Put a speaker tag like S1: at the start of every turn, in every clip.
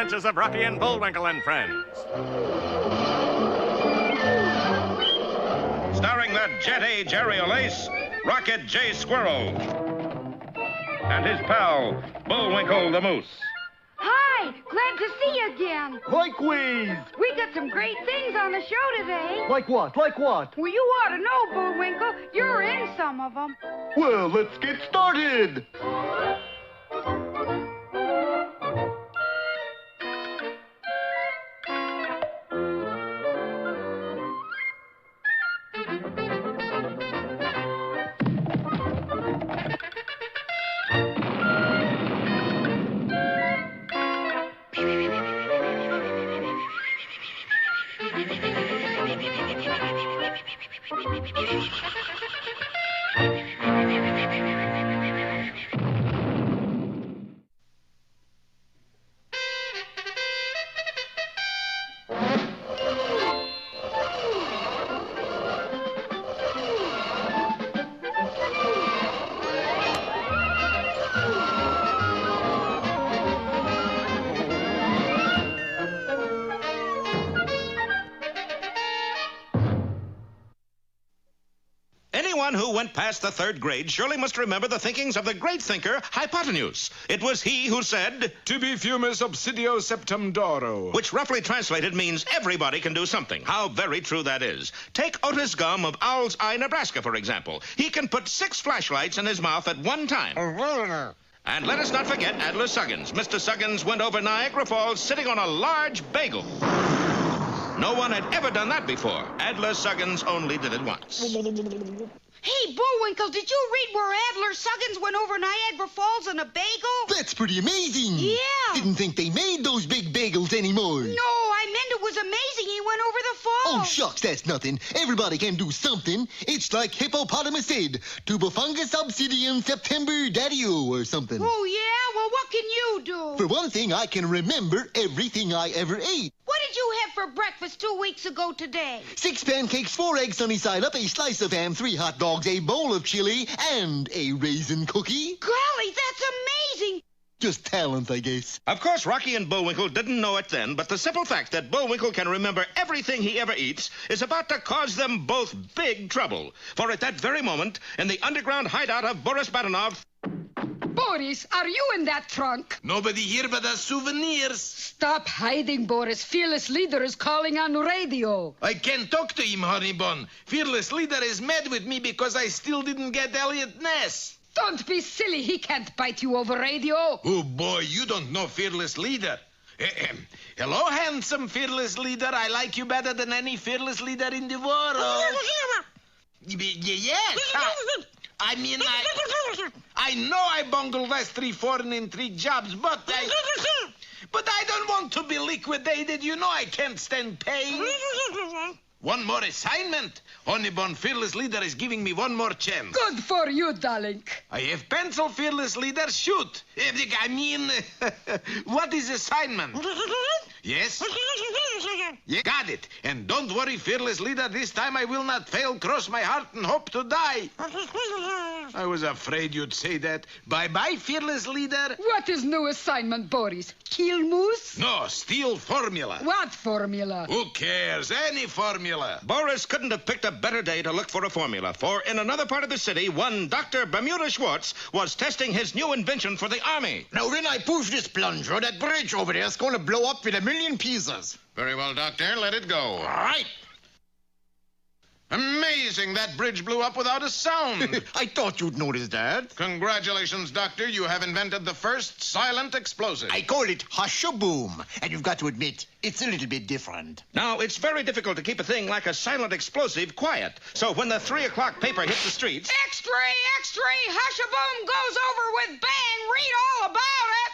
S1: Adventures of Rocky and Bullwinkle and Friends. Starring the jet-A Jerry O'Lace, Rocket J. Squirrel, and his pal, Bullwinkle the Moose.
S2: Hi, glad to see you again.
S3: Likewise.
S2: We got some great things on the show today.
S3: Like what? Like what?
S2: Well, you ought to know, Bullwinkle. You're in some of them.
S3: Well, let's get started.
S1: Anyone who went past the third grade surely must remember the thinkings of the great thinker Hypotenuse. It was he who said,
S4: Tibi fumus obsidio septum doro.
S1: which roughly translated means everybody can do something. How very true that is. Take Otis Gum of Owl's Eye, Nebraska, for example. He can put 6 flashlights in his mouth at one time. And let us not forget Adler Suggins. Mr. Suggins went over Niagara Falls sitting on a large bagel. No one had ever done that before. Adler Suggins only did it once.
S2: Hey, Bullwinkle, did you read where Adler Suggins went over Niagara Falls on a bagel?
S5: That's pretty amazing.
S2: Yeah.
S5: Didn't think they made those big bagels anymore.
S2: No, I meant it was amazing he went over the falls.
S5: Oh, shucks, that's nothing. Everybody can do something. It's like Hippopotamus said, tubofungus obsidian September daddy-o or something.
S2: Oh, yeah? Well, what can you do?
S5: For one thing, I can remember everything I ever ate.
S2: What did you have for breakfast 2 weeks ago today?
S5: 6 pancakes, 4 eggs sunny side up, a slice of ham, 3 hot dogs, a bowl of chili, and a raisin cookie.
S2: Golly, that's amazing.
S5: Just talent, I guess.
S1: Of course, Rocky and Bullwinkle didn't know it then, but the simple fact that Bullwinkle can remember everything he ever eats is about to cause them both big trouble. For at that very moment, in the underground hideout of Boris Badenov...
S6: Boris, are you in that trunk?
S7: Nobody here but us souvenirs.
S6: Stop hiding, Boris. Fearless Leader is calling on radio.
S7: I can't talk to him, honey bun. Fearless Leader is mad with me because I still didn't get Elliot Ness.
S6: Don't be silly. He can't bite you over radio.
S7: Oh, boy, you don't know Fearless Leader. Hello, handsome Fearless Leader. I like you better than any Fearless Leader in the world. Yes. I mean, I know I bungled last 3 foreign and 3 jobs, but I don't want to be liquidated. You know I can't stand pain. One more assignment. Honeybun Fearless Leader is giving me one more chance.
S6: Good for you, darling.
S7: I have pencil, Fearless Leader. Shoot. I mean, what is assignment? Yes? Yeah, got it. And don't worry, Fearless Leader. This time I will not fail. Cross my heart and hope to die. I was afraid you'd say that. Bye-bye, Fearless Leader.
S6: What is new assignment, Boris? Kill moose?
S7: No, steal formula.
S6: What formula?
S7: Who cares? Any formula.
S1: Boris couldn't have picked a better day to look for a formula, for in another part of the city, one Dr. Bermuda Schwartz was testing his new invention for the army.
S8: Now, when I push this plunger, that bridge over there is going to blow up with 1,000,000 pieces.
S1: Very well, Doctor. Let it go.
S8: All right.
S1: Amazing. That bridge blew up without a sound.
S8: I thought you'd notice that.
S1: Congratulations, Doctor. You have invented the first silent explosive.
S8: I call it hush-a-boom. And you've got to admit, it's a little bit different.
S1: Now, it's very difficult to keep a thing like a silent explosive quiet. So when the 3 o'clock paper hit the streets...
S2: X-ray, X-ray, hush-a-boom goes over with bang. Read all about it.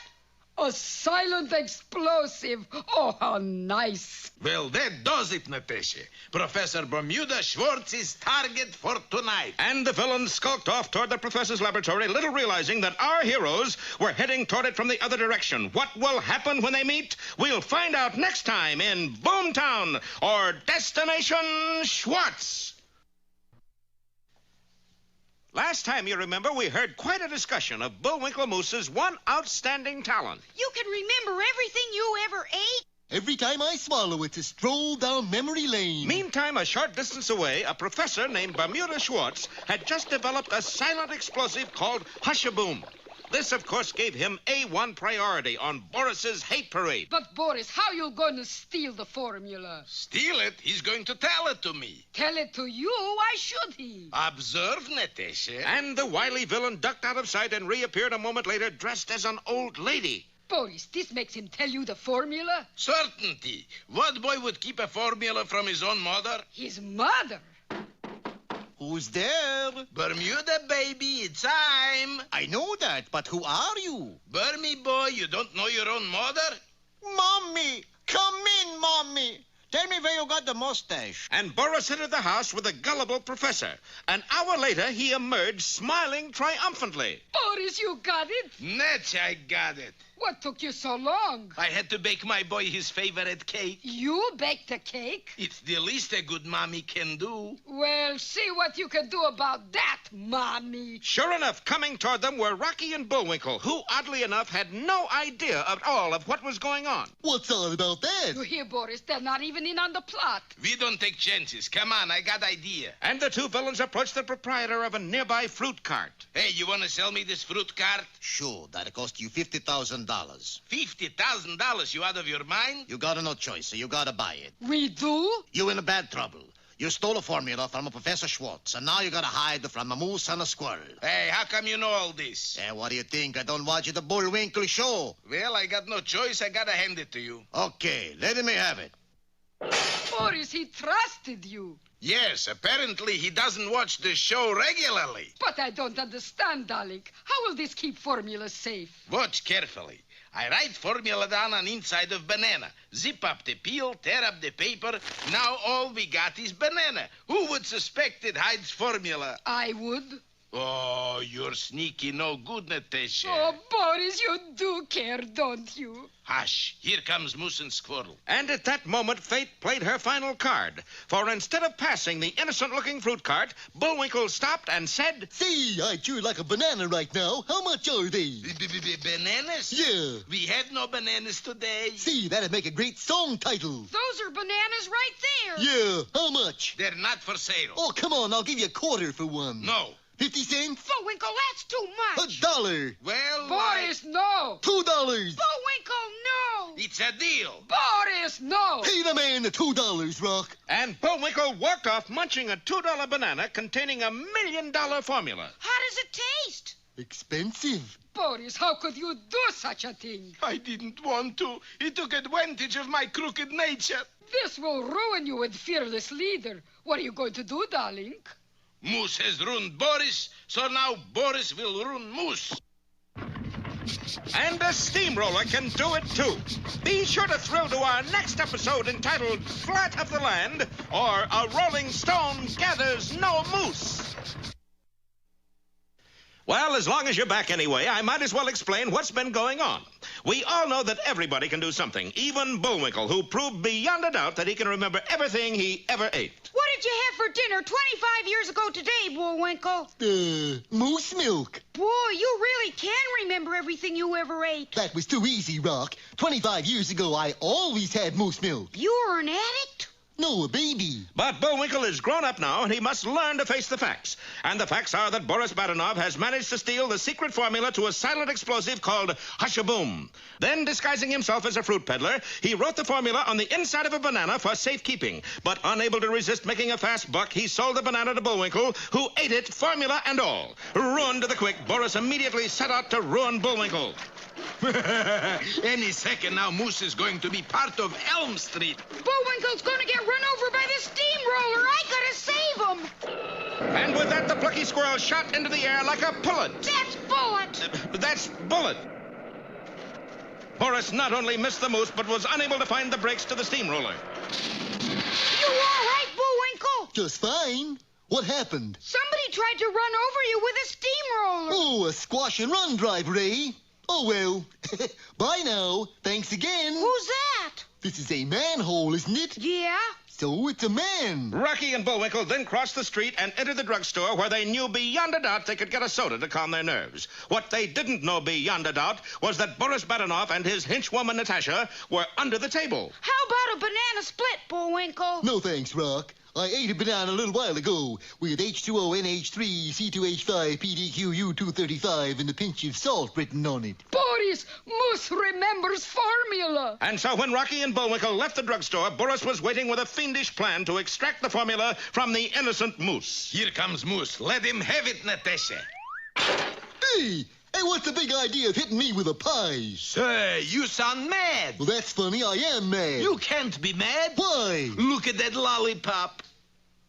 S6: A silent explosive. Oh, how nice.
S7: Well, that does it, Natasha. Professor Bermuda Schwartz is target for tonight.
S1: And the villain skulked off toward the professor's laboratory, little realizing that our heroes were heading toward it from the other direction. What will happen when they meet? We'll find out next time in Boomtown or Destination Schwartz. Last time, you remember, we heard quite a discussion of Bullwinkle Moose's one outstanding talent.
S2: You can remember everything you ever ate?
S5: Every time I swallow, it's a stroll down memory lane.
S1: Meantime, a short distance away, a professor named Bermuda Schwartz had just developed a silent explosive called Hush-a-Boom. This, of course, gave him A1 priority on Boris's hate parade.
S6: But, Boris, how you going to steal the formula?
S7: Steal it? He's going to tell it to me.
S6: Tell it to you? Why should he?
S7: Observe, Natasha.
S1: And the wily villain ducked out of sight and reappeared a moment later dressed as an old lady.
S6: Boris, this makes him tell you the formula?
S7: Certainty. What boy would keep a formula from his own mother?
S6: His mother.
S8: Who's there?
S7: Bermuda, baby, it's time.
S8: I know that, but who are you?
S7: Burmy boy, you don't know your own mother?
S8: Mommy! Come in, Mommy! Tell me where you got the mustache.
S1: And Boris entered the house with a gullible professor. An hour later, he emerged smiling triumphantly.
S6: Boris, you got it?
S7: Natch, I got it.
S6: What took you so long?
S7: I had to bake my boy his favorite cake.
S6: You baked a cake?
S7: It's the least a good mommy can do.
S6: Well, see what you can do about that, Mommy.
S1: Sure enough, coming toward them were Rocky and Bullwinkle, who, oddly enough, had no idea at all of what was going on.
S5: What's all about that?
S6: You hear, Boris, they're not even in on the plot.
S7: We don't take chances. Come on, I got idea.
S1: And the two villains approached the proprietor of a nearby fruit cart.
S7: Hey, you want to sell me this fruit cart?
S8: Sure, that'll cost you $50,000.
S7: $50,000, you out of your mind?
S8: You got no choice, so you gotta buy it.
S6: We do?
S8: You in a bad trouble. You stole a formula from a Professor Schwartz, and now you gotta hide from a moose and a squirrel.
S7: Hey, how come you know all this?
S8: What do you think? I don't watch the Bullwinkle show.
S7: Well, I got no choice. I gotta hand it to you.
S8: Okay, let me have it.
S6: Boris, he trusted you.
S7: Yes, apparently he doesn't watch the show regularly.
S6: But I don't understand, darling. How will this keep formula safe?
S7: Watch carefully. I write formula down on inside of banana. Zip up the peel, tear up the paper. Now all we got is banana. Who would suspect it hides formula?
S6: I would.
S7: Oh, you're sneaky, no good, Natasha.
S6: Oh, Boris, you do care, don't you?
S7: Hush, here comes Moose and Squirrel.
S1: And at that moment, fate played her final card. For instead of passing the innocent-looking fruit cart, Bullwinkle stopped and said,
S5: See, I'd sure like a banana right now. How much are they?
S7: Bananas?
S5: Yeah.
S7: We have no bananas today.
S5: See, that'd make a great song title.
S2: Those are bananas right there.
S5: Yeah, how much?
S7: They're not for sale.
S5: Oh, come on, I'll give you a quarter for one.
S7: No.
S5: 50 cents?
S2: Bullwinkle, that's too much.
S5: $1.
S7: Well,
S6: Boris, no.
S5: $2.
S2: Bullwinkle, no.
S7: it's a deal.
S6: Boris, no.
S5: Pay the man the $2, Rock.
S1: and Bullwinkle walked off munching a $2 banana containing $1 million formula.
S2: How does it taste?
S5: Expensive.
S6: Boris, how could you do such a thing?
S7: I didn't want to. He took advantage of my crooked nature.
S6: This will ruin you with fearless leader. What are you going to do, darling?
S7: Moose has ruined Boris, so now Boris will ruin Moose.
S1: And a steamroller can do it too. Be sure to thrill to our next episode entitled Flat of the Land or A Rolling Stone Gathers No Moose. Well, as long as you're back anyway, I might as well explain what's been going on. We all know that everybody can do something, even Bullwinkle, who proved beyond a doubt that he can remember everything he ever ate.
S2: What did you have for dinner 25 years ago today, Bullwinkle?
S5: Moose milk.
S2: Boy, you really can remember everything you ever ate.
S5: That was too easy, Rock. 25 years ago, I always had moose milk.
S2: You were an addict?
S5: No, a baby.
S1: But Bullwinkle is grown up now, and he must learn to face the facts. And the facts are that Boris Badenov has managed to steal the secret formula to a silent explosive called Hush-a-Boom. Then, disguising himself as a fruit peddler, he wrote the formula on the inside of a banana for safekeeping. But unable to resist making a fast buck, he sold the banana to Bullwinkle, who ate it, formula and all. Ruined to the quick, Boris immediately set out to ruin Bullwinkle.
S7: Any second now, Moose is going to be part of Elm Street.
S2: Bullwinkle's going to get run over by the steamroller. I gotta save him.
S1: And with that, the plucky squirrel shot into the air like a pullet.
S2: That's Bullet.
S1: That's Bullet. Boris not only missed the moose, but was unable to find the brakes to the steamroller.
S2: You all right, Bullwinkle?
S5: Just fine. What happened?
S2: Somebody tried to run over you with a steamroller.
S5: Oh, a squash and run drive, Ray. Oh, well. Bye now. Thanks again.
S2: Who's that?
S5: This is a manhole, isn't it?
S2: Yeah.
S5: So it's a man.
S1: Rocky and Bullwinkle then crossed the street and entered the drugstore where they knew beyond a doubt they could get a soda to calm their nerves. What they didn't know beyond a doubt was that Boris Badenov and his henchwoman Natasha were under the table.
S2: How about a banana split, Bullwinkle?
S5: No thanks, Rock. I ate a banana a little while ago with H2O, NH3, C2H5, PDQ, U235, and a pinch of salt written on it.
S6: Boris, Moose remembers formula.
S1: And so when Rocky and Bullwinkle left the drugstore, Boris was waiting with a fiendish plan to extract the formula from the innocent Moose.
S7: Here comes Moose. Let him have it, Natasha.
S5: Hey, what's the big idea of hitting me with a pie?
S7: Say, you sound mad.
S5: Well, that's funny. I am mad.
S7: You can't be mad.
S5: Why?
S7: Look at that lollipop.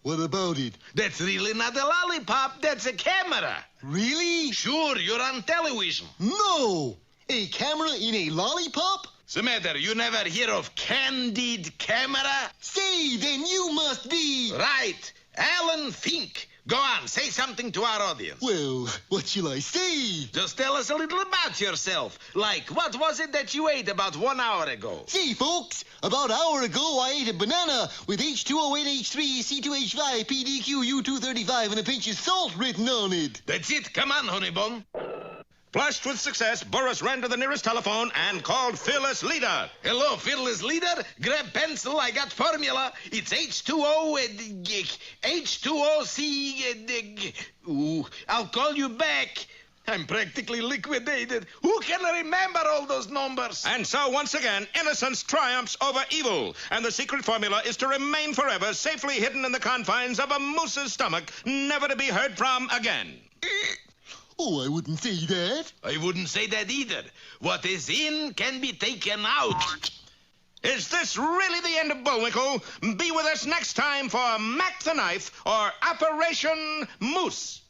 S5: What about it?
S7: That's really not a lollipop. That's a camera.
S5: Really?
S7: Sure, you're on television.
S5: No! A camera in a lollipop?
S7: What's the matter? You never hear of candid camera?
S5: Say, then you must be...
S7: Right. Alan Fink. Go on, say something to our audience.
S5: Well, what shall I say?
S7: Just tell us a little about yourself. Like, what was it that you ate about 1 hour ago?
S5: See, folks, about an hour ago I ate a banana with H2O, NH3, C2H5, PDQ, U235, and a pinch of salt written on it.
S7: That's it. Come on, honey bun.
S1: Flushed with success, Boris ran to the nearest telephone and called Fearless Leader.
S7: Hello, Fearless Leader. Grab pencil. I got formula. It's H2O, H2OC. I'll call you back. I'm practically liquidated. Who can remember all those numbers?
S1: And so, once again, innocence triumphs over evil. And the secret formula is to remain forever safely hidden in the confines of a moose's stomach, never to be heard from again.
S5: Oh, I wouldn't say that.
S7: I wouldn't say that either. What is in can be taken out.
S1: Is this really the end of Bullwinkle? Be with us next time for Mac the Knife or Operation Moose.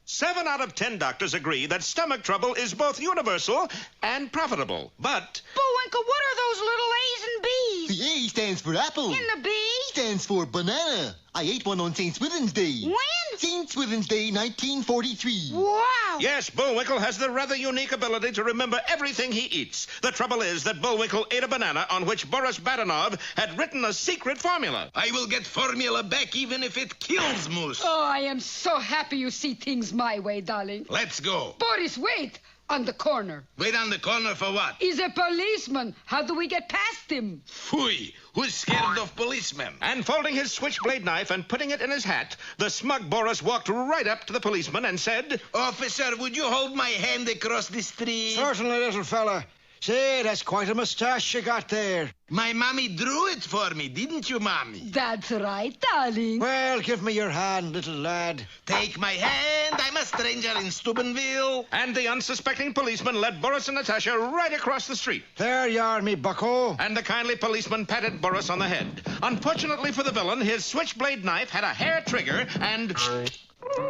S1: 7 out of 10 doctors agree that stomach trouble is both universal and profitable. But
S2: Bullwinkle, what are those little A's and B's?
S5: The A stands for apple.
S2: And the B?
S5: Stands for banana. I ate one on St. Swithin's Day.
S2: When?
S5: St. Swithin's Day, 1943.
S2: Wow.
S1: yes, Bullwinkle has the rather unique ability to remember everything he eats. The trouble is that Bullwinkle ate a banana on which Boris Badenov had written a secret formula.
S7: I will get formula back even if it kills Moose.
S6: Oh, I am so happy you see things my way, darling.
S7: Let's go.
S6: Boris, wait. On the corner.
S7: Wait on the corner for what?
S6: He's a policeman. How do we get past him?
S7: Phooey. Who's scared of policemen?
S1: And folding his switchblade knife and putting it in his hat, the smug Boris walked right up to the policeman and said,
S7: Officer, would you hold my hand across the street?
S9: Certainly, little fella. Say, that's quite a moustache you got there.
S7: My mommy drew it for me, didn't you, Mommy?
S6: That's right, darling.
S9: Well, give me your hand, little lad.
S7: Take my hand. I'm a stranger in Steubenville.
S1: and the unsuspecting policeman led Boris and Natasha right across the street.
S9: There you are, me bucko.
S1: And the kindly policeman patted Boris on the head. Unfortunately for the villain, his switchblade knife had a hair trigger and...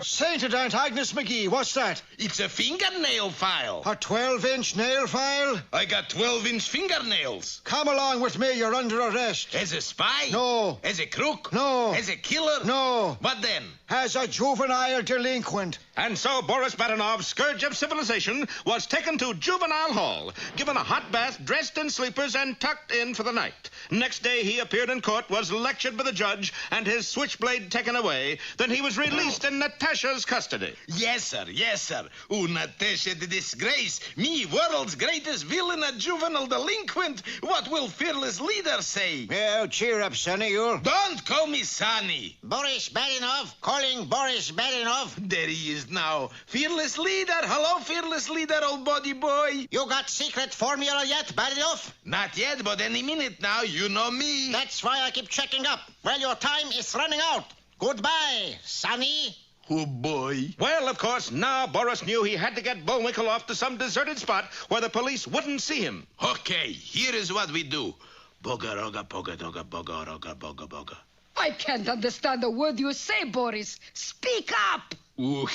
S9: Sainted Aunt Agnes McGee, what's that?
S7: It's a fingernail file.
S9: A 12-inch nail file?
S7: I got 12-inch fingernails.
S9: Come along with me, you're under arrest.
S7: As a spy?
S9: No.
S7: As a crook?
S9: No.
S7: As a killer?
S9: No.
S7: What then?
S9: As a juvenile delinquent.
S1: And so Boris Badenov, scourge of civilization, was taken to juvenile hall, given a hot bath, dressed in sleepers, and tucked in for the night. Next day he appeared in court, was lectured by the judge, and his switchblade taken away. Then he was released in Natasha's custody.
S7: Yes, sir. Yes, sir. Oh, Natasha, the disgrace. Me, world's greatest villain, a juvenile delinquent. What will Fearless Leader say?
S9: Oh, cheer up, sonny, you.
S7: Don't call me Sonny.
S8: Boris Badenov, calling Boris Badenov.
S7: There he is now. Fearless Leader. Hello, Fearless Leader, old body boy.
S8: You got secret formula yet, Badenov?
S7: Not yet, but any minute now. You know me.
S8: That's why I keep checking up. Well, your time is running out. Goodbye, Sonny.
S7: Oh, boy.
S1: Well, of course, now Boris knew he had to get Bullwinkle off to some deserted spot where the police wouldn't see him.
S7: Okay, here is what we do. Boga, roga, boga, doga, boga, roga, boga, boga.
S6: I can't understand a word you say, Boris. Speak up.
S7: Ooh,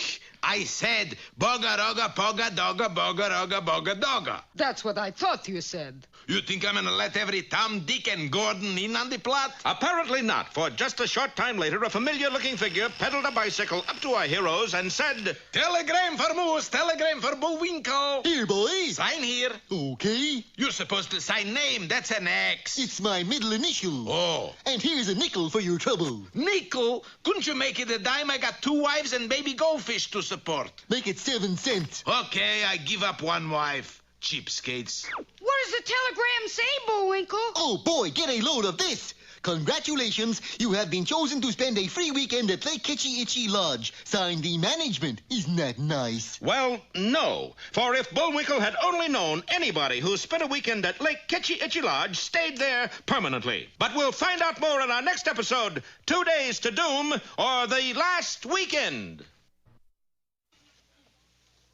S7: I said boga roga poga doga boga roga boga doga.
S6: That's what I thought you said.
S7: You think I'm gonna let every Tom, Dick, and Gordon in on the plot?
S1: Apparently not, for just a short time later, a familiar-looking figure pedaled a bicycle up to our heroes and said,
S7: Telegram for Moose, telegram for Bullwinkle.
S5: Here, boy.
S7: Sign here.
S5: Okay.
S7: You're supposed to sign name. That's an X.
S5: It's my middle initial.
S7: Oh.
S5: And here's a nickel for your trouble.
S7: Nickel? Couldn't you make it a dime? I got 2 wives and baby goldfish to support.
S5: Make it 7 cents.
S7: Okay, I give up 1 wife. Cheapskates.
S2: What does the telegram say, Bullwinkle?
S5: Oh, boy, get a load of this. Congratulations, you have been chosen to spend a free weekend at Lake Kitchy Itchy Lodge. Signed, the management. Isn't that nice?
S1: well, no. For if Bullwinkle had only known, anybody who spent a weekend at Lake Kitchy Itchy Lodge stayed there permanently. But we'll find out more in our next episode, 2 Days to Doom, or The Last Weekend.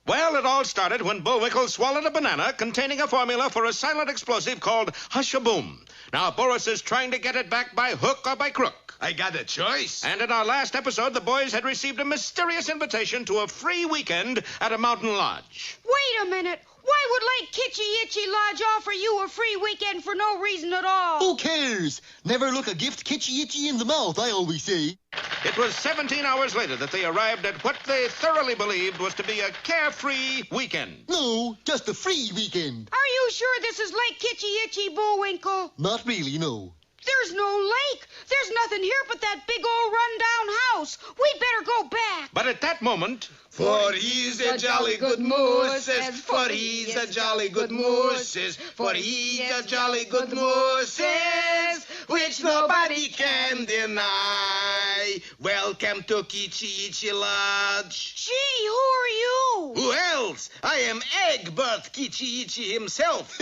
S1: Well, it all started when Bullwinkle swallowed a banana containing a formula for a silent explosive called Hush-a-Boom. Now, Boris is trying to get it back by hook or by crook.
S7: I got a choice.
S1: And in our last episode, the boys had received a mysterious invitation to a free weekend at a mountain lodge.
S2: Wait a minute. Why would Lake Kitchy Itchy Lodge offer you a free weekend for no reason at all?
S5: Who cares? Never look a gift kitchy itchy in the mouth, I always say.
S1: It was 17 hours later that they arrived at what they thoroughly believed was to be a carefree weekend.
S5: No, just a free weekend.
S2: Are you sure this is Lake Kitchy Itchy, Bullwinkle?
S5: Not really, no.
S2: There's no lake. There's nothing here but that big old run-down house. We better go back.
S1: But at that moment,
S7: For he's a jolly good mooses, for he's a jolly good mooses, for he's a jolly good mooses, which nobody can deny. Welcome to Kitchy Itchy Lodge.
S2: Gee, who are you?
S7: Who else? I am Egbert Kitchy Itchy himself.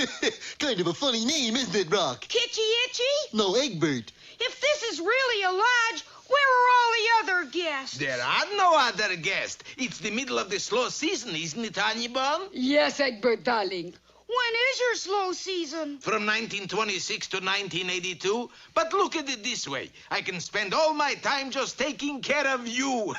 S5: Kind of a funny name, isn't it, Rock?
S2: Kitchy Itchy?
S5: No, Egbert.
S2: If this is really a lodge, where are all the other guests?
S7: There are no other guests. It's the middle of the slow season, isn't it, Honey Bun?
S6: Yes, Egbert, darling.
S2: When is your slow season?
S7: From 1926 to 1982. But look at it this way. I can spend all my time just taking care of you.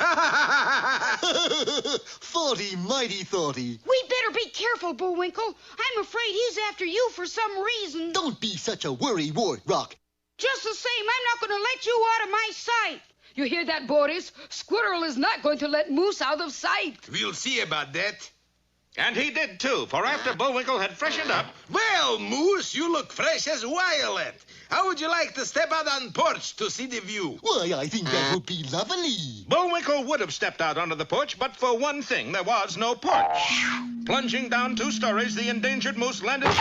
S5: Thoughty, mighty thoughty.
S2: We better be careful, Bullwinkle. I'm afraid he's after you for some reason.
S5: Don't be such a worrywart, Rock.
S2: Just the same, I'm not going to let you out of my sight.
S6: You hear that, Boris? Squirrel is not going to let Moose out of sight.
S7: We'll see about that.
S1: and he did too, for after Bullwinkle had freshened up,
S7: Well, Moose, you look fresh as violet. How would you like to step out on porch to see the view?
S5: Why, I think that would be lovely.
S1: Bullwinkle would have stepped out onto the porch, but for one thing, there was no porch. Plunging down 2 stories, the endangered moose landed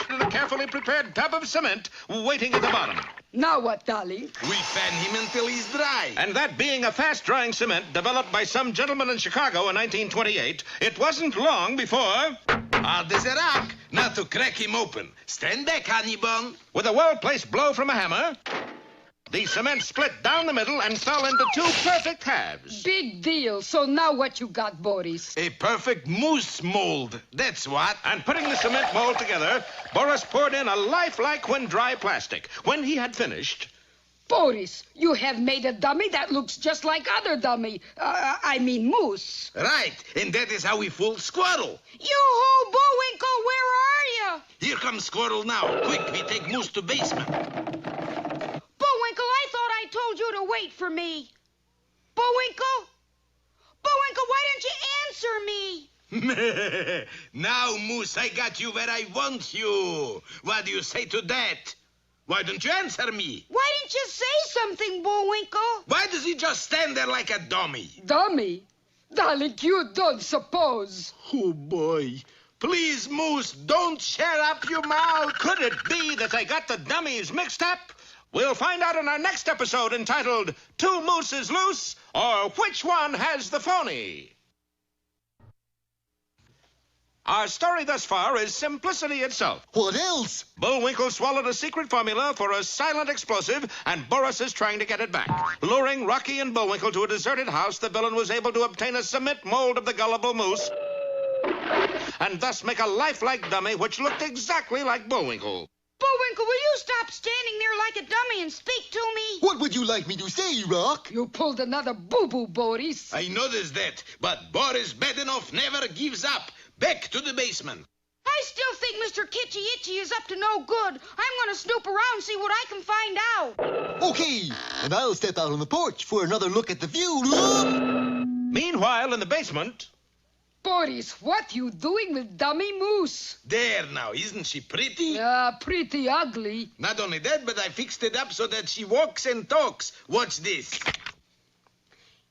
S1: in a carefully prepared tub of cement waiting at the bottom.
S6: Now what, darling?
S7: We fan him until he's dry.
S1: And that being a fast-drying cement developed by some gentleman in Chicago in 1928, it wasn't long before,
S7: Hard as a rock. Now to crack him open. Stand back, honey bun.
S1: with a well-placed blow from a hammer, the cement split down the middle and fell into 2 perfect halves.
S6: Big deal. So now what you got, Boris?
S7: A perfect moose mold. That's what.
S1: And putting the cement mold together, Boris poured in a lifelike when dry plastic. When he had finished,
S6: Boris, you have made a dummy that looks just like other dummy. I mean moose.
S7: Right. And that is how we fooled Squirrel.
S2: Yoo-hoo, Bullwinkle, where are you?
S7: Here comes Squirrel now. Quick, we take Moose to basement.
S2: Bullwinkle, I thought I told you to wait for me. Bullwinkle? Bullwinkle, why didn't you answer me?
S7: Now, Moose, I got you where I want you. What do you say to that? Why don't you answer me?
S2: Why didn't you say something, Bullwinkle?
S7: Why does he just stand there like a dummy?
S6: Dummy? Darling, you don't suppose.
S7: Oh, boy. Please, Moose, don't share up your mouth.
S1: could it be that they got the dummies mixed up? We'll find out in our next episode entitled 2 Mooses Loose, or Which One Has the Phony? Our story thus far is simplicity itself.
S5: What else?
S1: Bullwinkle swallowed a secret formula for a silent explosive, and Boris is trying to get it back. Luring Rocky and Bullwinkle to a deserted house, the villain was able to obtain a cement mold of the gullible moose, and thus make a lifelike dummy which looked exactly like Bullwinkle.
S2: Bullwinkle, will you stop standing there like a dummy and speak to me?
S5: What would you like me to say, Rock?
S6: You pulled another boo-boo, Boris.
S7: I noticed that, but Boris Bedenoff never gives up. Back to the basement.
S2: I still think Mr. Kitchy Itchy is up to no good. I'm going to snoop around and see what I can find out.
S5: Okay, and I'll step out on the porch for another look at the view.
S1: Meanwhile, in the basement...
S6: Boris, what you doing with dummy moose?
S7: There now, isn't she pretty?
S6: Pretty ugly.
S7: Not only that, but I fixed it up so that she walks and talks. Watch this.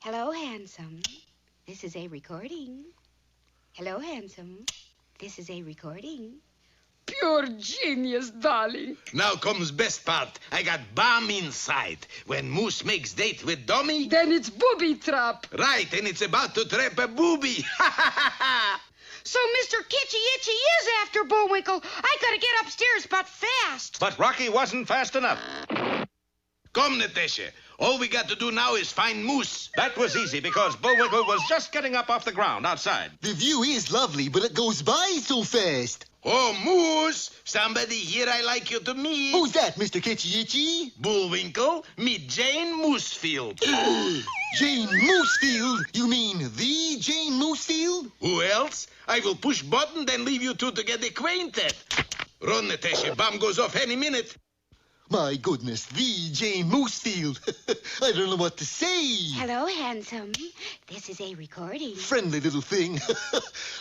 S10: Hello, handsome. This is a recording. Hello, handsome. This is a recording.
S6: Pure genius, darling.
S7: Now comes best part. I got bomb inside. When Moose makes date with Dummy...
S6: Then it's booby trap.
S7: Right, and it's about to trap a booby.
S2: So Mr. Kitchy Itchy is after Bullwinkle. I gotta get upstairs, but fast.
S1: But Rocky wasn't fast enough.
S7: Come, Natasha. All we got to do now is find Moose.
S1: That was easy because Bullwinkle was just getting up off the ground outside.
S5: The view is lovely, but it goes by so fast.
S7: Oh, Moose! Somebody here I like you to meet.
S5: Who's that, Mr. Kitchy Itchy?
S7: Bullwinkle, meet Jane Moosefield.
S5: Jane Moosefield? You mean the Jane Moosefield?
S7: Who else? I will push button, then leave you two to get acquainted. Run, Natasha. Bomb goes off any minute.
S5: My goodness, the Jane Moosefield. I don't know what to say.
S10: Hello, handsome. This is a recording.
S5: Friendly little thing.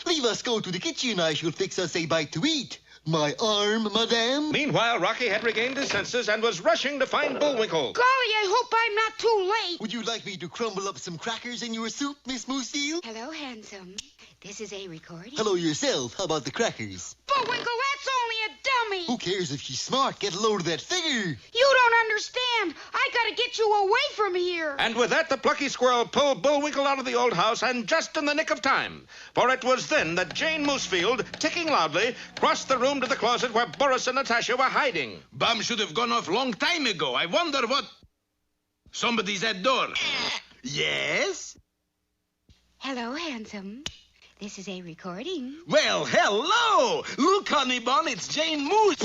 S5: Leave us go to the kitchen. I shall fix us a bite to eat. My arm, madame.
S1: Meanwhile, Rocky had regained his senses and was rushing to find Bullwinkle.
S2: Golly, I hope I'm not too late.
S5: Would you like me to crumble up some crackers in your soup, Miss Moosefield?
S10: Hello, handsome. This is a recording.
S5: Hello yourself. How about the crackers?
S2: Bullwinkle, that's only a dummy.
S5: Who cares if she's smart? Get a load of that figure.
S2: You don't understand. I gotta get you away from here.
S1: And with that, the plucky squirrel pulled Bullwinkle out of the old house, and just in the nick of time. For it was then that Jane Moosefield, ticking loudly, crossed the room to the closet where Boris and Natasha were hiding.
S7: Bomb should have gone off long time ago. I wonder what... Somebody's at door. Yes?
S10: Hello, handsome. This is a recording.
S7: Well, hello! Look, honey bun, it's Jane Moose.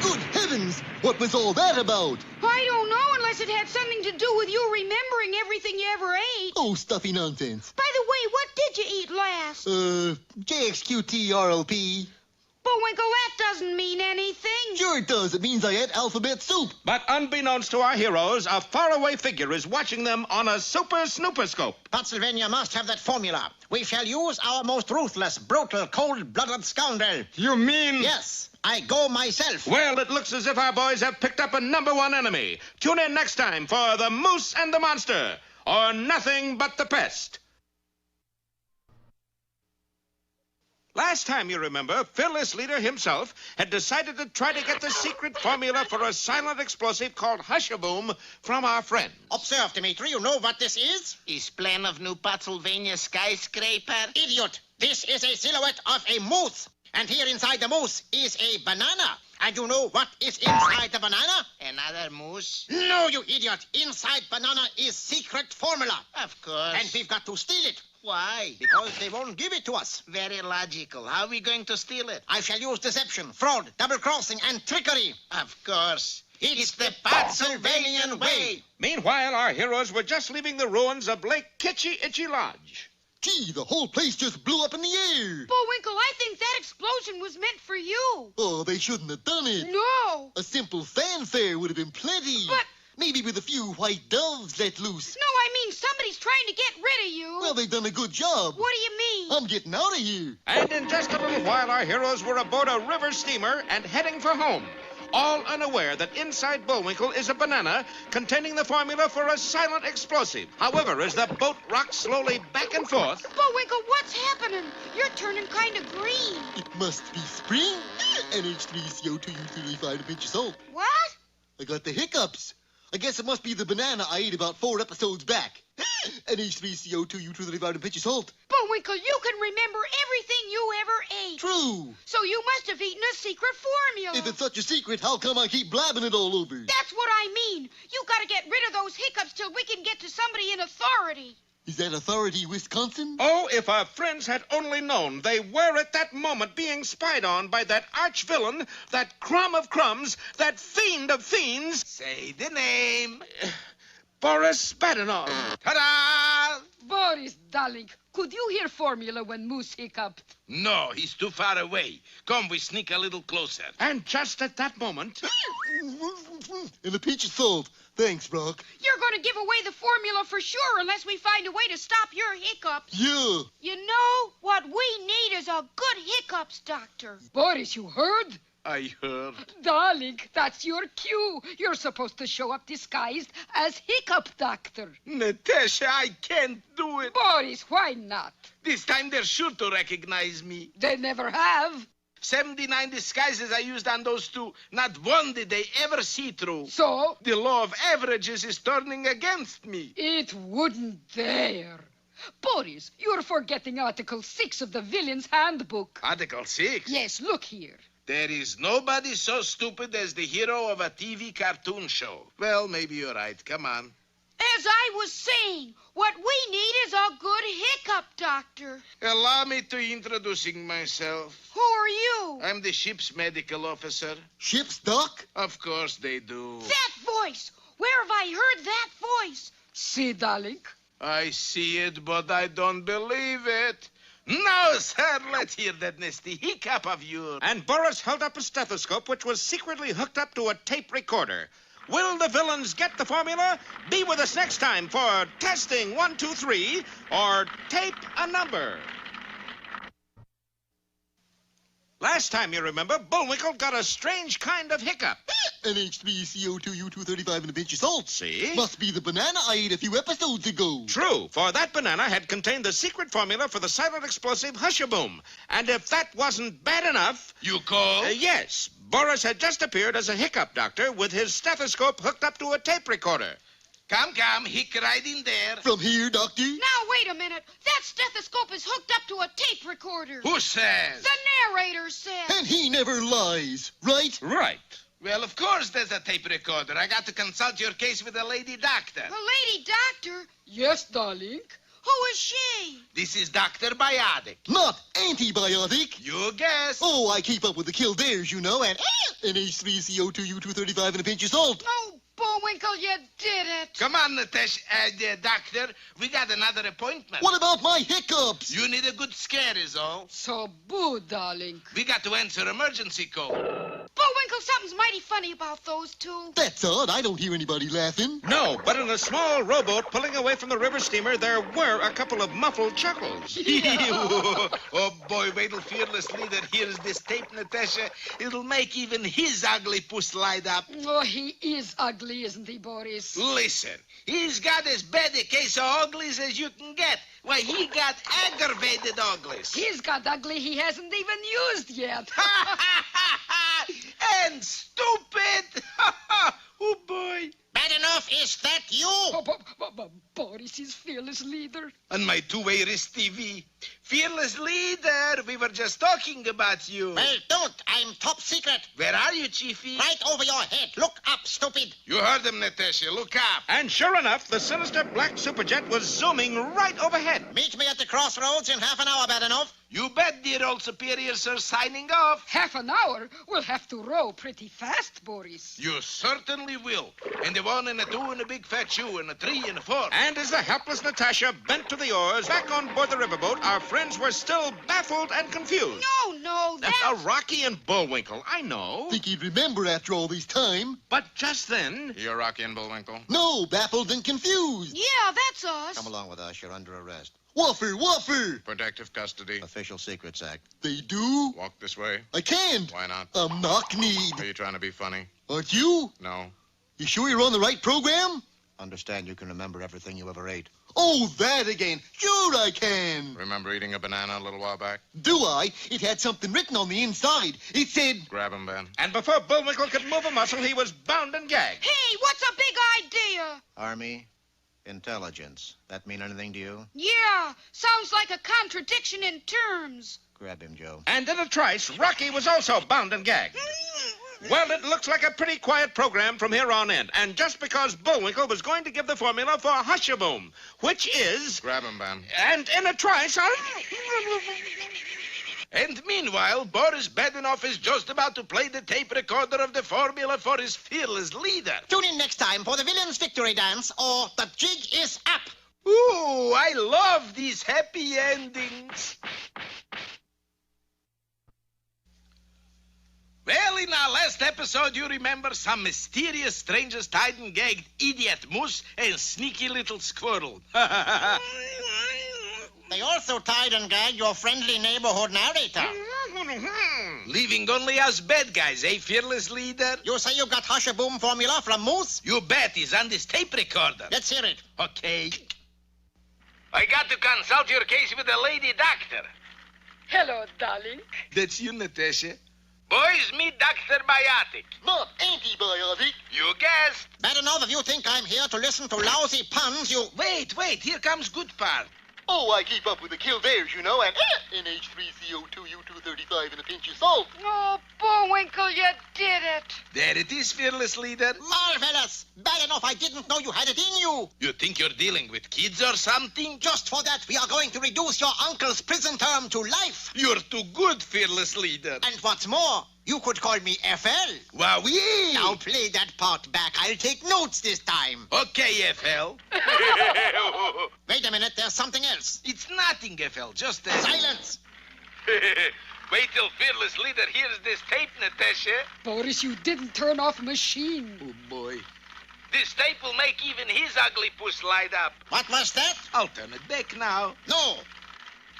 S5: Good heavens! What was all that about?
S2: I don't know unless it had something to do with you remembering everything you ever ate.
S5: Oh, stuffy nonsense.
S2: By the way, what did you eat last?
S5: JXQTRLP.
S2: Bullwinkle, that doesn't mean anything.
S5: Sure it does. It means I ate alphabet soup.
S1: But unbeknownst to our heroes, a faraway figure is watching them on a super snooperscope.
S8: Pennsylvania must have that formula. We shall use our most ruthless, brutal, cold-blooded scoundrel.
S4: You mean...
S8: Yes, I go myself.
S1: Well, it looks as if our boys have picked up a #1 enemy. Tune in next time for The Moose and the Monster, or Nothing But the Pest. Last time, you remember, Fearless Leader himself had decided to try to get the secret formula for a silent explosive called Hush-a-Boom from our friends.
S8: Observe, Dimitri, you know what this is?
S11: Is plan of New Pennsylvania skyscraper?
S8: Idiot! This is a silhouette of a moose. And here inside the moose is a banana. And you know what is inside the banana?
S11: Another moose?
S8: No, you idiot. Inside banana is secret formula.
S11: Of course.
S8: And we've got to steal it.
S11: Why?
S8: Because they won't give it to us.
S11: Very logical. How are we going to steal it?
S8: I shall use deception, fraud, double-crossing, and trickery.
S11: Of course.
S8: It's the Pennsylvanian way.
S1: Meanwhile, our heroes were just leaving the ruins of Lake Kitchy Itchy Lodge.
S5: Gee, the whole place just blew up in the air.
S2: Bullwinkle, I think that explosion was meant for you.
S5: Oh, they shouldn't have done it.
S2: No.
S5: A simple fanfare would have been plenty.
S2: But...
S5: maybe with a few white doves let loose.
S2: No, I mean somebody's trying to get rid of you.
S5: Well, they've done a good job.
S2: What do you mean?
S5: I'm getting out of here.
S1: And in just a little while, our heroes were aboard a river steamer and heading for home, all unaware that inside Bullwinkle is a banana containing the formula for a silent explosive. However, as the boat rocked slowly back and forth...
S2: Bullwinkle, what's happening? You're turning kind of green.
S5: It must be spring. NH3CO2U35 a pinch of salt.
S2: What?
S5: I got the hiccups. I guess it must be the banana I ate about 4 episodes back. NH3CO2U35 a pinch of salt.
S2: Bullwinkle, you can remember everything you ever ate.
S5: True.
S2: So you must have eaten a secret formula.
S5: If it's such a secret, how come I keep blabbing it all over?
S2: That's what I mean. You gotta get rid of those hiccups till we can get to somebody in authority.
S5: Is that authority Wisconsin?
S1: Oh, if our friends had only known they were at that moment being spied on by that arch-villain, that crumb of crumbs, that fiend of fiends.
S7: Say the name.
S1: Boris Badenov.
S7: Ta-da!
S6: Boris, darling, could you hear formula when Moose hiccuped?
S7: No, he's too far away. Come, we sneak a little closer.
S1: And just at that moment...
S5: And a pinch of salt. Thanks, Brock.
S2: You're going to give away the formula for sure unless we find a way to stop your hiccups.
S5: Yeah.
S2: You know, what we need is a good hiccups doctor.
S6: Boris, you heard?
S7: I heard.
S6: Darling, that's your cue. You're supposed to show up disguised as Hiccup Doctor.
S7: Natasha, I can't do it.
S6: Boris, why not?
S7: This time they're sure to recognize me.
S6: They never have.
S7: 79 disguises I used on those two. Not one did they ever see through.
S6: So?
S7: The law of averages is turning against me.
S6: It wouldn't dare. Boris, you're forgetting Article 6 of the Villain's Handbook.
S7: Article 6?
S6: Yes, look here.
S7: There is nobody so stupid as the hero of a TV cartoon show. Well, maybe you're right. Come on.
S2: As I was saying, what we need is a good hiccup doctor.
S7: Allow me to introducing myself.
S2: Who are you?
S7: I'm the ship's medical officer.
S5: Ship's doc?
S7: Of course they do.
S2: That voice! Where have I heard that voice?
S6: See, darling?
S7: I see it, but I don't believe it. No, sir, let's hear that nasty hiccup of yours.
S1: And Boris held up a stethoscope which was secretly hooked up to a tape recorder. Will the villains get the formula? Be with us next time for Testing 1, 2, 3 or Tape a Number. Last time, you remember, Bullwinkle got a strange kind of hiccup.
S5: NH3CO2U235 and a pinch of salt.
S1: See?
S5: Must be the banana I ate a few episodes ago.
S1: True, for that banana had contained the secret formula for the silent explosive Hush-a-Boom. And if that wasn't bad enough...
S7: You call?
S1: Yes. Boris had just appeared as a hiccup doctor with his stethoscope hooked up to a tape recorder.
S7: Come, hick right in there.
S5: From here, Doctor?
S2: Now, wait a minute. That stethoscope is hooked up to a tape recorder.
S7: Who says?
S2: The narrator says.
S5: And he never lies, right?
S1: Right.
S7: Well, of course there's a tape recorder. I got to consult your case with a lady doctor.
S2: A lady doctor?
S6: Yes, darling.
S2: Who is she?
S7: This is Dr. Biotic.
S5: Not antibiotic.
S7: You guess.
S5: Oh, I keep up with the killdares, you know, and NH3CO2U235 and a pinch of salt.
S2: Oh, Bullwinkle, you did it.
S7: Come on, Natasha, doctor. We got another appointment.
S5: What about my hiccups?
S7: You need a good scare is all.
S6: So, boo, darling.
S7: We got to answer emergency call.
S2: Bullwinkle, something's mighty funny about those two.
S5: That's odd. I don't hear anybody laughing.
S1: No, but in a small rowboat pulling away from the river steamer, there were a couple of muffled chuckles.
S7: Oh, boy, wait till Fearless Leader hears this tape, Natasha. It'll make even his ugly puss light up.
S6: Oh, he is ugly, isn't he, Boris?
S7: Listen, he's got as bad a case of uglies as you can get. Why, he got aggravated uglies.
S6: He's got ugly he hasn't even used yet.
S7: And stupid. Oh, boy.
S8: Bad enough, is that you?
S6: Boris is fearless leader.
S7: On my two-way wrist TV. Fearless Leader, we were just talking about you.
S8: Well, don't. I'm top secret.
S7: Where are you, Chiefy?
S8: Right over your head. Look up, stupid.
S7: You heard him, Natasha. Look up.
S1: And sure enough, the sinister black superjet was zooming right overhead.
S8: Meet me at the crossroads in half an hour, bad enough.
S7: You bet, dear old superior, sir. Signing off.
S6: Half an hour? We'll have to row pretty fast, Boris.
S7: You certainly will. And a 1 and a 2 and a big fat shoe and a 3 and a 4.
S1: And as the helpless Natasha bent to the oars back on board the riverboat, our friends were still baffled and confused.
S2: No, that's...
S1: Rocky and Bullwinkle, I know.
S5: Think he'd remember after all this time.
S1: But just then...
S4: You're Rocky and Bullwinkle.
S5: No, baffled and confused.
S2: Yeah, that's us.
S9: Come along with us. You're under arrest.
S5: Whaffer.
S4: Protective custody.
S9: Official Secrets Act.
S5: They do?
S4: Walk this way.
S5: I can't.
S4: Why not?
S5: I'm knock-kneed.
S4: Are you trying to be funny?
S5: Aren't you?
S4: No.
S5: You sure you're on the right program?
S9: Understand you can remember everything you ever ate.
S5: Oh, that again. Sure I can.
S4: Remember eating a banana a little while back?
S5: Do I? It had something written on the inside. It said...
S4: Grab him, Ben.
S1: And before Bullwinkle could move a muscle, he was bound and gagged.
S2: Hey, what's a big idea?
S9: Army, Intelligence. That mean anything to you?
S2: Yeah, sounds like a contradiction in terms.
S9: Grab him, Joe.
S1: And in a trice, Rocky was also bound and gagged. Well, it looks like a pretty quiet program from here on in. And just because Bullwinkle was going to give the formula for Hush-a-Boom, which is...
S4: Grab him, Ben.
S1: And in a trice,
S7: And meanwhile, Boris Badenoff is just about to play the tape recorder of the formula for his fearless leader.
S8: Tune in next time for the villain's victory dance, or the jig is up.
S7: Ooh, I love these happy endings. Well, in our last episode, you remember some mysterious strangers tied and gagged idiot moose and sneaky little squirrel.
S8: They also tied and gagged your friendly neighborhood narrator.
S7: Leaving only us bad guys, eh, fearless leader?
S8: You say you got Hush-a-Boom formula from Moose?
S7: You bet, he's on this tape recorder.
S8: Let's hear it.
S7: Okay. I got to consult your case with the lady doctor.
S6: Hello, darling.
S7: That's you, Natasha. Boys, meet Dr. Biotic.
S5: Not antibiotic.
S7: You guessed.
S8: Badenoff, if you think I'm here to listen to lousy puns, you...
S7: Wait, here comes good part.
S5: Oh, I keep up with the Kildare, you know, and NH3CO2U235 and a pinch of salt.
S2: Oh, Bullwinkle, you did it.
S7: There it is, fearless leader.
S8: Marvelous! Badenoff, I didn't know you had it in you.
S7: You think you're dealing with kids or something?
S8: Just for that, we are going to reduce your uncle's prison term to life.
S7: You're too good, fearless leader.
S8: And what's more, you could call me FL.
S7: Wowee!
S8: Now play that part back. I'll take notes this time.
S7: Okay, FL.
S8: Wait a minute, there's something else.
S7: It's nothing, FL, just
S8: Silence!
S7: Wait till fearless leader hears this tape, Natasha.
S6: Boris, you didn't turn off a machine.
S7: Oh, boy. This tape will make even his ugly puss light up.
S8: What was that?
S7: I'll turn it back now.
S8: No.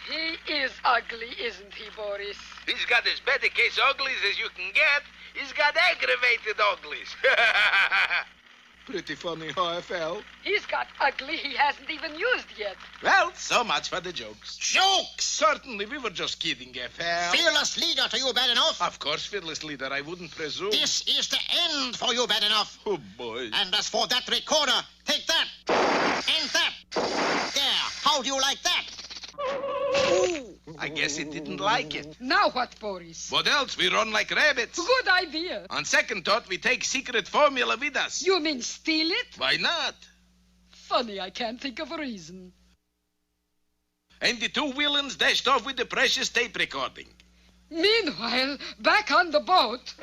S6: He is ugly, isn't he, Boris?
S7: He's got as bad a case uglies as you can get. He's got aggravated uglies. Pretty funny, huh, FL?
S6: He's got ugly he hasn't even used yet.
S7: Well, so much for the jokes.
S8: Jokes!
S7: Certainly, we were just kidding, FL.
S8: Fearless leader to you, Badenoff.
S7: Of course, fearless leader, I wouldn't presume.
S8: This is the end for you, Badenoff.
S7: Oh, boy.
S8: And as for that recorder, take that. And that. There, how do you like that?
S7: Ooh, I guess he didn't like it.
S6: Now what, Boris?
S7: What else? We run like rabbits.
S6: Good idea.
S7: On second thought, we take secret formula with us.
S6: You mean steal it?
S7: Why not?
S6: Funny, I can't think of a reason.
S7: And the two villains dashed off with the precious tape recording.
S6: Meanwhile, back on the boat.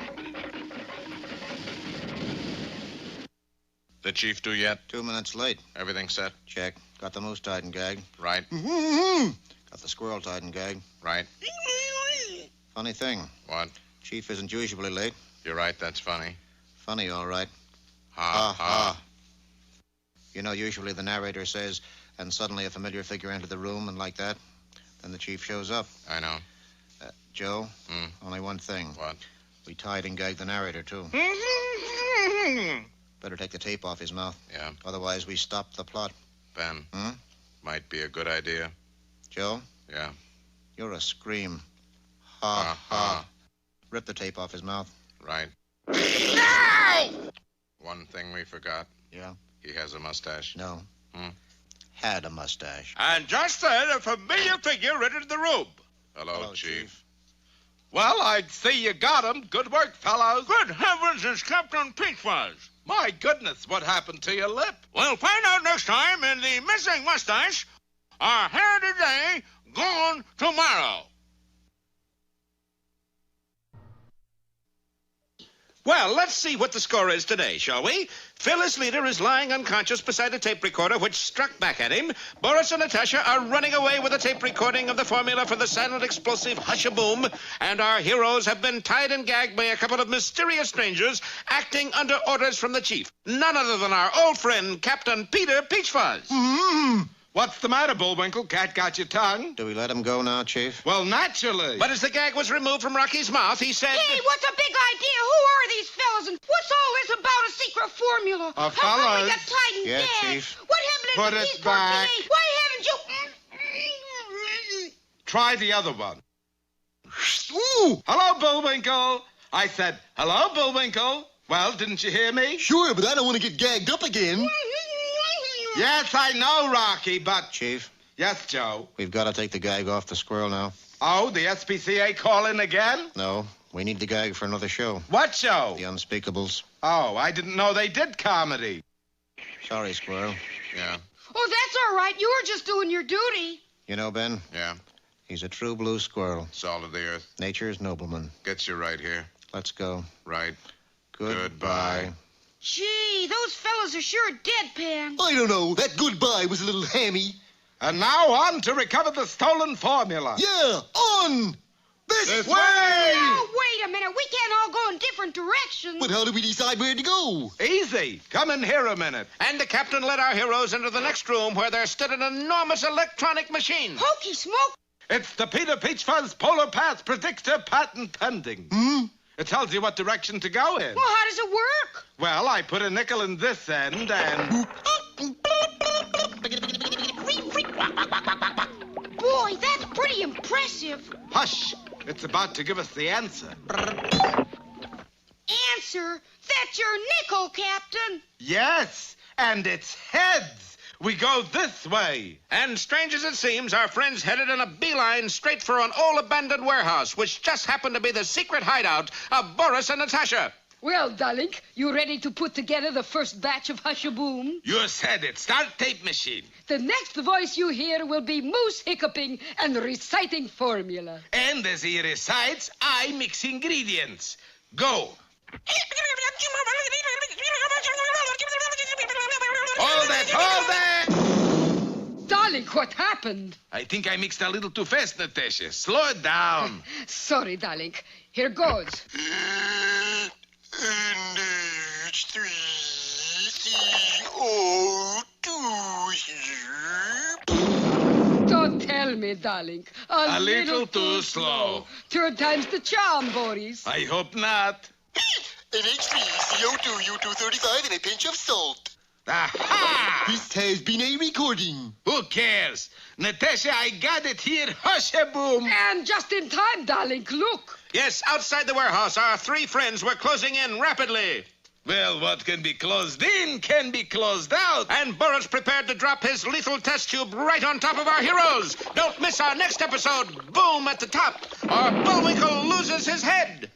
S4: The chief do yet?
S9: 2 minutes late.
S4: Everything set?
S9: Check. Got the moose tied and gagged.
S4: Right.
S9: Got the squirrel tied and gagged.
S4: Right.
S9: Funny thing.
S4: What?
S9: Chief isn't usually late.
S4: You're right, that's funny.
S9: Funny, all right.
S4: Ha, ha.
S9: You know, usually the narrator says, and suddenly a familiar figure entered the room, and like that, then the chief shows up.
S4: I know.
S9: Joe, only one thing.
S4: What?
S9: We tied and gagged the narrator, too. Better take the tape off his mouth.
S4: Yeah.
S9: Otherwise, we stop the plot.
S4: Ben. Might be a good idea.
S9: Joe?
S4: Yeah.
S9: You're a scream. Ha, ha. Rip the tape off his mouth.
S4: Right.
S7: No!
S4: One thing we forgot.
S9: Yeah?
S4: He has a mustache.
S9: No. Had a mustache.
S1: And just then, a familiar figure entered the room.
S4: Hello, Chief.
S7: Well, I'd say you got him. Good work, fellows.
S1: Good heavens, it's Captain Peachfuzz.
S7: My goodness, what happened to your lip?
S1: We'll find out next time in the missing mustache. Our hair today, gone tomorrow. Well, let's see what the score is today, shall we? Phyllis Leader is lying unconscious beside a tape recorder which struck back at him. Boris and Natasha are running away with a tape recording of the formula for the silent explosive Hush-a-Boom. And our heroes have been tied and gagged by a couple of mysterious strangers acting under orders from the chief. None other than our old friend, Captain Peter Peachfuzz.
S7: What's the matter, Bullwinkle? Cat got your tongue?
S9: Do we let him go now, Chief?
S7: Well, naturally.
S1: But as the gag was removed from Rocky's mouth, he said...
S2: Hey, what's a big idea? Who are these fellas? And what's all this about a secret formula? How come
S7: fellas.
S2: we got tied and
S9: Yeah,
S2: gagged?
S9: Chief.
S2: What happened to
S7: Put
S2: the
S7: it
S2: piece
S7: back.
S2: today? Why haven't you...
S7: Try the other one. Ooh! Hello, Bullwinkle. I said, hello, Bullwinkle. Well, didn't you hear me?
S5: Sure, but I don't want to get gagged up again.
S7: Yes, I know, Rocky, but...
S9: Chief,
S7: Yes, Joe.
S9: we've got to take the gag off the squirrel now.
S7: Oh, the SPCA calling again?
S9: No, we need the gag for another show.
S7: What show?
S9: The Unspeakables.
S7: Oh, I didn't know they did comedy.
S9: Sorry, squirrel.
S4: Yeah,
S2: Oh, that's all right. You were just doing your duty.
S9: You know, Ben,
S4: yeah.
S9: he's a true blue squirrel.
S4: Salt of the earth.
S9: Nature's nobleman.
S4: Gets you right here.
S9: Let's go.
S4: Right.
S9: Goodbye.
S2: Gee, those fellas are sure deadpan.
S5: I don't know. That goodbye was a little hammy.
S7: And now on to recover the stolen formula.
S5: Yeah, on! This way!
S2: Now, wait a minute. We can't all go in different directions.
S5: But how do we decide where to go?
S7: Easy. Come in here a minute.
S1: And the captain led our heroes into the next room where there stood an enormous electronic machine.
S2: Hokey smoke.
S7: It's the Peter Peach Fuzz Polar Path Predictor Patent Pending. It tells you what direction to go in.
S2: Well, how does it work?
S7: Well, I put a nickel in this end and...
S2: Boy, that's pretty impressive.
S7: Hush! It's about to give us the answer.
S2: Answer? That's your nickel, Captain.
S7: Yes, and it's heads. We go this way.
S1: And strange as it seems, our friends headed in a beeline straight for an old abandoned warehouse, which just happened to be the secret hideout of Boris and Natasha.
S6: Well, darling, you ready to put together the first batch of Hush-a-Boom?
S7: You said it. Start tape machine.
S6: The next voice you hear will be Moose hiccuping and reciting formula.
S7: And as he recites, I mix ingredients. Go. Hold it, hold it!
S6: Darling, what happened?
S7: I think I mixed a little too fast, Natasha. Slow it down.
S6: Sorry, darling. Here goes. Don't tell me, darling.
S7: A little too slow.
S6: Third time's the charm, Boris.
S7: I hope not.
S5: NH3, CO2, U235, and a pinch of salt.
S7: Aha!
S5: This has been a recording.
S7: Who cares? Natasha, I got it here. Hush-a-boom.
S6: And just in time, darling. Look.
S1: Yes, outside the warehouse, our three friends were closing in rapidly.
S7: Well, what can be closed in can be closed out.
S1: And Boris prepared to drop his lethal test tube right on top of our heroes. Don't miss our next episode, Boom at the Top, or Bullwinkle loses his head.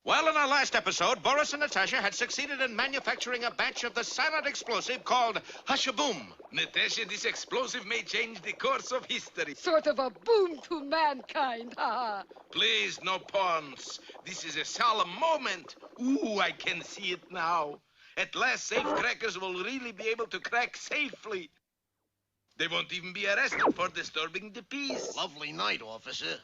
S1: Well, in our last episode, Boris and Natasha had succeeded in manufacturing a batch of the silent explosive called Hush-a-Boom.
S7: Natasha, this explosive may change the course of history.
S6: Sort of a boom to mankind. Ha ha.
S7: Please, no puns. This is a solemn moment. Ooh, I can see it now. At last, safe crackers will really be able to crack safely. They won't even be arrested for disturbing the peace.
S11: Lovely night, officer.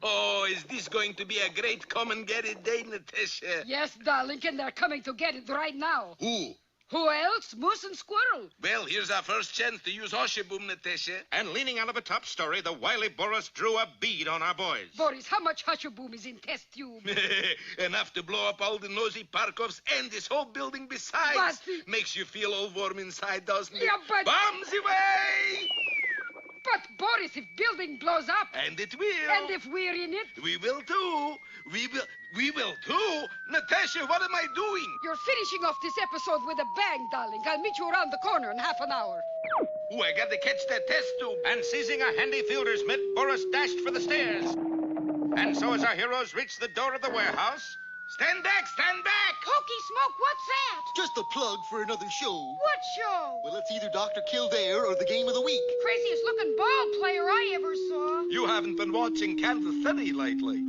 S7: Oh, is this going to be a great come-and-get-it day, Natasha?
S6: Yes, darling, and they're coming to get it right now.
S7: Who?
S6: Who else? Moose and Squirrel.
S7: Well, here's our first chance to use Hush-a-Boom, Natasha.
S1: And leaning out of a top story, the wily Boris drew a bead on our boys.
S6: Boris, how much Hush-a-Boom is in test tube?
S7: Enough to blow up all the nosy Parkovs and this whole building besides.
S6: But...
S7: Makes you feel all warm inside, doesn't it?
S6: Yeah, but...
S7: Bombs away!
S6: But, Boris, if building blows up...
S7: And it will.
S6: And if we're in it...
S7: We will too. We will too. Natasha, what am I doing?
S6: You're finishing off this episode with a bang, darling. I'll meet you around the corner in half an hour.
S7: Ooh, I got to catch that test tube.
S1: And seizing a handy fielder's mitt, Boris dashed for the stairs. And so as our heroes reached the door of the warehouse...
S7: Stand back, stand back!
S2: Hokey smoke, what's that?
S5: Just a plug for another show.
S2: What show?
S5: Well, it's either Dr. Kildare or the Game of the Week.
S2: Craziest looking ball player I ever saw.
S7: You haven't been watching Kansas City lately.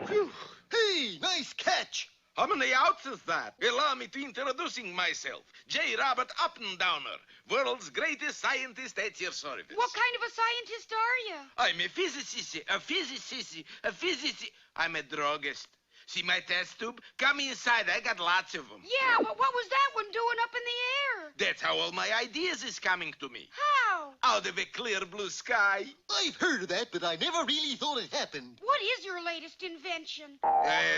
S5: Phew. Hey, nice catch.
S7: How many outs is that? Allow me to introducing myself. J. Robert Uppendowner, world's greatest scientist at your service.
S2: What kind of a scientist are you?
S7: I'm a physicist. I'm a druggist. See my test tube? Come inside. I got lots of them.
S2: Yeah, but what was that one doing up in the air?
S7: That's how all my ideas is coming to me.
S2: How?
S7: Out of a clear blue sky.
S5: I've heard of that, but I never really thought it happened.
S2: What is your latest invention?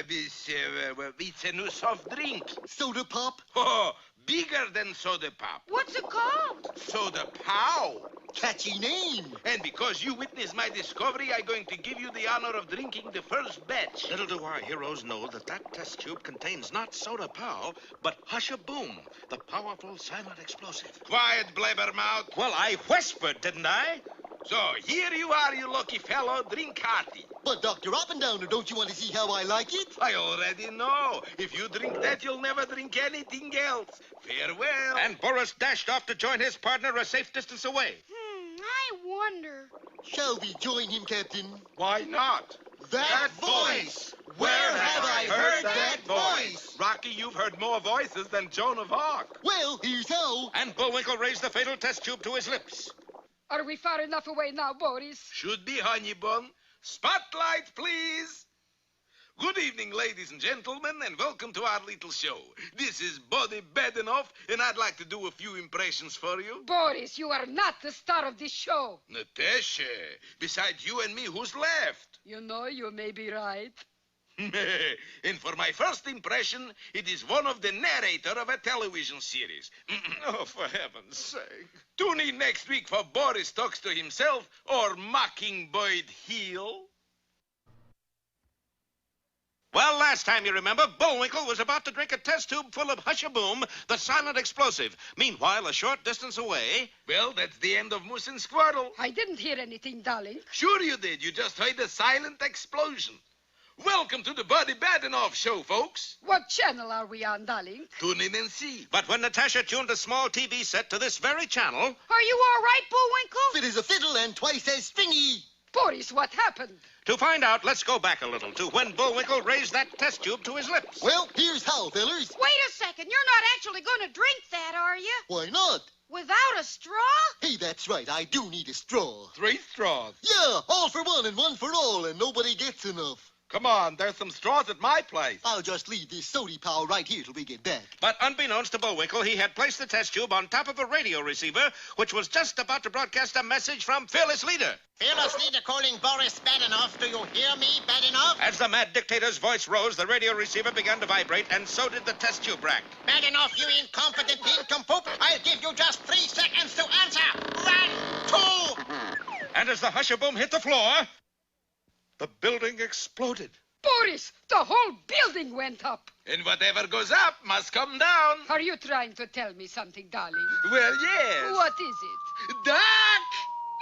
S7: It's a new soft drink.
S5: Soda pop?
S7: Oh, bigger than soda pop.
S2: What's it called?
S7: Soda pow.
S5: Catchy name.
S7: And because you witnessed my discovery, I'm going to give you the honor of drinking the first batch.
S1: Little do our heroes know that that test tube contains not soda pow, but hush-a-boom, the powerful silent explosive.
S7: Quiet, blabbermouth.
S1: Well, I whispered, didn't I?
S7: So, here you are, you lucky fellow. Drink hearty.
S5: But, Dr. Uppendowner, don't you want to see how I like it?
S7: I already know. If you drink that, you'll never drink anything else. Farewell.
S1: And Boris dashed off to join his partner a safe distance away.
S2: I wonder.
S5: Shall we join him, Captain?
S7: Why not?
S5: That voice! Where have I heard that voice?
S7: Rocky, you've heard more voices than Joan of Arc.
S5: Well, here's how.
S1: And Bullwinkle raised the fatal test tube to his lips.
S6: Are we far enough away now, Boris?
S7: Should be, honey bun. Spotlight, please. Good evening, ladies and gentlemen, and welcome to our little show. This is Buddy Badenoff, and I'd like to do a few impressions for you.
S6: Boris, you are not the star of this show.
S7: Natasha, besides you and me, who's left?
S6: You know, you may be right.
S7: And for my first impression, it is one of the narrator of a television series.
S1: Oh, for heaven's sake.
S7: Tune in next week for Boris Talks to Himself or Mockingbird Heel.
S1: Well, last time you remember, Bullwinkle was about to drink a test tube full of hush-a-boom, the silent explosive. Meanwhile, a short distance away...
S7: Well, that's the end of Moose and Squirtle.
S6: I didn't hear anything, darling.
S7: Sure you did. You just heard a silent explosion. Welcome to the Buddy Badenoff Show, folks.
S6: What channel are we on, darling?
S7: Tune in and see.
S1: But when Natasha tuned a small TV set to this very channel...
S2: Are you all right, Bullwinkle?
S5: Fit as a fiddle and twice as stringy.
S6: Boris, what happened?
S1: To find out, let's go back a little to when Bullwinkle raised that test tube to his lips.
S5: Well, here's how, fellers.
S2: Wait a second. You're not actually going to drink that, are you?
S5: Why not?
S2: Without a straw?
S5: Hey, that's right. I do need a straw.
S7: 3 straws.
S5: Yeah, all for one and one for all, and nobody gets enough.
S7: Come on, there's some straws at my place.
S5: I'll just leave this sody pal right here till we get back.
S1: But unbeknownst to Bullwinkle, he had placed the test tube on top of a radio receiver, which was just about to broadcast a message from Fearless Leader.
S8: Fearless Leader calling Boris Badenoff. Do you hear me, Badenoff?
S1: As the mad dictator's voice rose, the radio receiver began to vibrate, and so did the test tube rack.
S8: Badenoff, you incompetent nincompoop. I'll give you just 3 seconds to answer. 1, 2...
S1: And as the hush-a-boom hit the floor, the building exploded.
S6: Boris, the whole building went up.
S7: And whatever goes up must come down.
S6: Are you trying to tell me something, darling?
S7: Well, yes.
S6: What is it?
S7: Duck!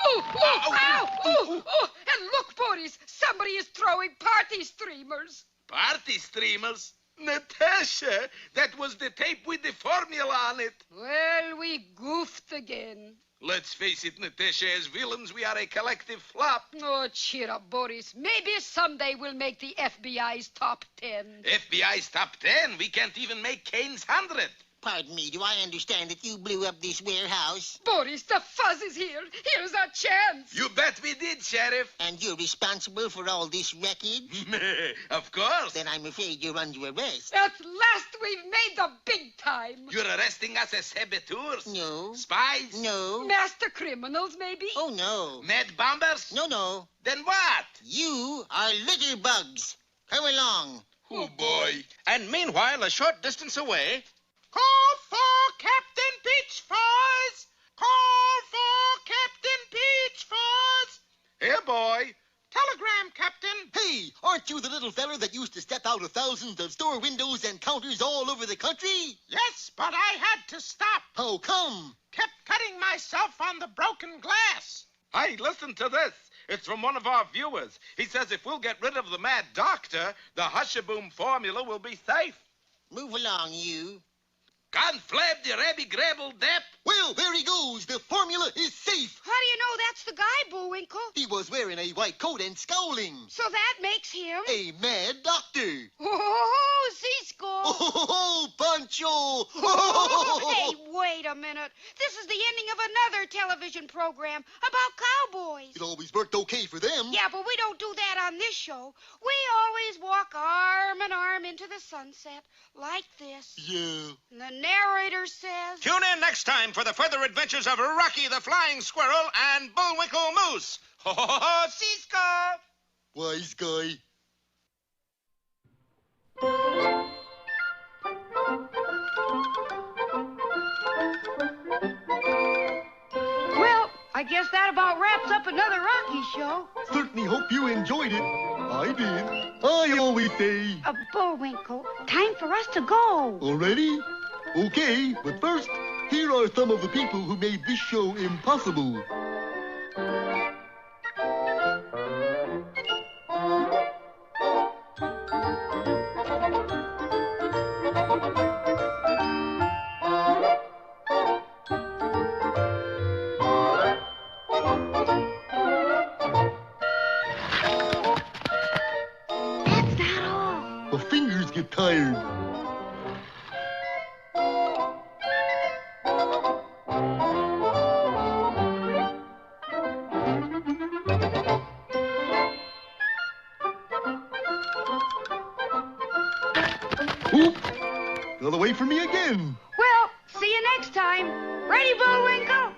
S6: Oh, oh, ow, oh, oh, and look, Boris, somebody is throwing party streamers.
S7: Party streamers? Natasha, that was the tape with the formula on it.
S6: Well, we goofed again.
S7: Let's face it, Natasha, as villains, we are a collective flop.
S6: Oh, cheer up, Boris. Maybe someday we'll make the FBI's top 10.
S7: FBI's top 10? We can't even make Kane's 100.
S8: Pardon me, do I understand that you blew up this warehouse?
S6: Boris, the fuzz is here. Here's our chance.
S7: You bet we did, Sheriff.
S8: And you're responsible for all this wreckage?
S7: Of course.
S8: Then I'm afraid you're under arrest.
S6: At last we've made the big time.
S7: You're arresting us as saboteurs?
S8: No.
S7: Spies?
S8: No.
S6: Master criminals, maybe?
S8: Oh, no.
S7: Mad bombers?
S8: No, no.
S7: Then what?
S8: You are litter bugs. Come along.
S7: Oh, boy.
S1: And meanwhile, a short distance away...
S11: Call for Captain Peachfuzz! Call for Captain Peachfuzz!
S7: Here, boy.
S11: Telegram, Captain.
S5: Hey, aren't you the little fella that used to step out of thousands of store windows and counters all over the country?
S11: Yes, but I had to stop.
S5: How come?
S11: Kept cutting myself on the broken glass.
S7: Hey, listen to this. It's from one of our viewers. He says if we'll get rid of the mad doctor, the hush-a-boom formula will be safe.
S8: Move along, you.
S7: Conflab the Rabbi Gravel Depp.
S5: Well, there he goes. The formula is safe.
S2: How do you know that's the guy, Bullwinkle?
S5: He was wearing a white coat and scowling.
S2: So that makes him...
S5: A mad doctor.
S2: Oh, Cisco.
S5: Oh, Pancho.
S2: Hey, wait a minute. This is the ending of another television program about cowboys.
S5: It always worked okay for them.
S2: Yeah, but we don't do that on this show. We always walk arm in arm into the sunset, like this.
S5: Yeah.
S2: And the narrator says...
S1: Tune in next time for the further adventures of Rocky the Flying Squirrel and Bullwinkle Moose. Ho, ho, ho, Cisco!
S5: Wise guy.
S6: Well,
S2: I guess that about wraps up another Rocky show.
S3: Certainly hope you enjoyed it. I did. I always say.
S2: Bullwinkle, time for us to go.
S3: Already? Okay, but first, here are some of the people who made this show impossible.
S2: That's not all.
S3: The fingers get tired. Oop! Got away from me again.
S2: Well, see you next time. Ready, Bullwinkle?